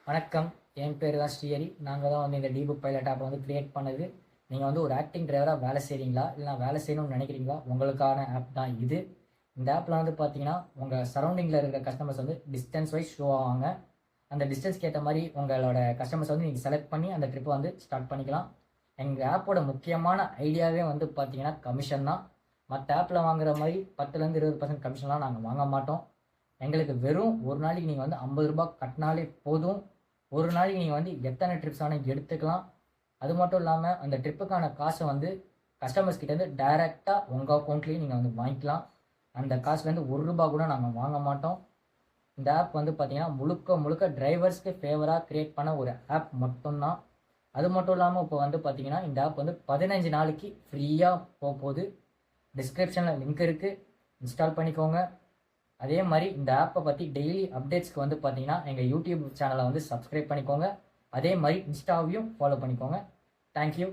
வணக்கம். என் பேர் தான் ஸ்ரீஹரி. நாங்கள் தான் வந்து இந்த டிபுக் பைலட் ஆப்பை வந்து கிரியேட் பண்ணது. நீங்கள் வந்து ஒரு ஆக்டிங் டிரைவராக வேலை செய்கிறீங்களா, இல்லை வேலை செய்யணும்னு நினைக்கிறீங்களா, உங்களுக்கான ஆப் தான் இது. இந்த ஆப்பில் வந்து பார்த்தீங்கன்னா உங்கள் சரௌண்டிங்கில் இருக்கிற கஸ்டமர்ஸ் வந்து டிஸ்டன்ஸ் வைஸ் ஷோ ஆவாங்க. அந்த டிஸ்டன்ஸ்க்கு ஏற்ற மாதிரி உங்களோட கஸ்டமர்ஸ் வந்து நீங்கள் செலக்ட் பண்ணி அந்த ட்ரிப்பை வந்து ஸ்டார்ட் பண்ணிக்கலாம். எங்கள் ஆப்போட முக்கியமான ஐடியாவே வந்து பார்த்தீங்கன்னா கமிஷன் தான். மற்ற ஆப்பில் வாங்குற மாதிரி 10-20% கமிஷன்லாம் நாங்கள் வாங்க மாட்டோம். எங்களுக்கு வெறும் ஒரு நாளைக்கு நீங்கள் வந்து 50 ரூபாய் கட்டினாலே போதும். ஒரு நாளைக்கு நீங்கள் வந்து எத்தனை ட்ரிப்ஸ் ஆனால் எடுத்துக்கலாம். அது மட்டும் இல்லாமல் அந்த ட்ரிப்புக்கான காசை வந்து கஸ்டமர்ஸ் கிட்டேருந்து டைரெக்டாக உங்கள் அக்கௌண்ட்லேயே நீங்கள் வந்து வாங்கிக்கலாம். அந்த காசுலேருந்து ₹1 கூட நாங்கள் வாங்க மாட்டோம். இந்த ஆப் வந்து பார்த்தீங்கன்னா முழுக்க முழுக்க டிரைவர்ஸ்க்கு ஃபேவராக க்ரியேட் பண்ண ஒரு ஆப் மட்டும்தான். அது மட்டும் இல்லாமல் இப்போ வந்து பார்த்தீங்கன்னா இந்த ஆப் வந்து 15 நாளைக்கு ஃப்ரீயாக போகுது. டிஸ்கிரிப்ஷனில் லிங்க் இருக்குது, இன்ஸ்டால் பண்ணிக்கோங்க. அதே மாதிரி இந்த ஆப்பை பற்றி டெய்லி அப்டேட்ஸ்க்கு வந்து பார்த்தீங்கன்னா எங்கள் யூடியூப் சேனலை வந்து சப்ஸ்கிரைப் பண்ணிக்கோங்க. அதே மாதிரி இன்ஸ்டாவையும் ஃபாலோ பண்ணிக்கோங்க. தேங்க்யூ.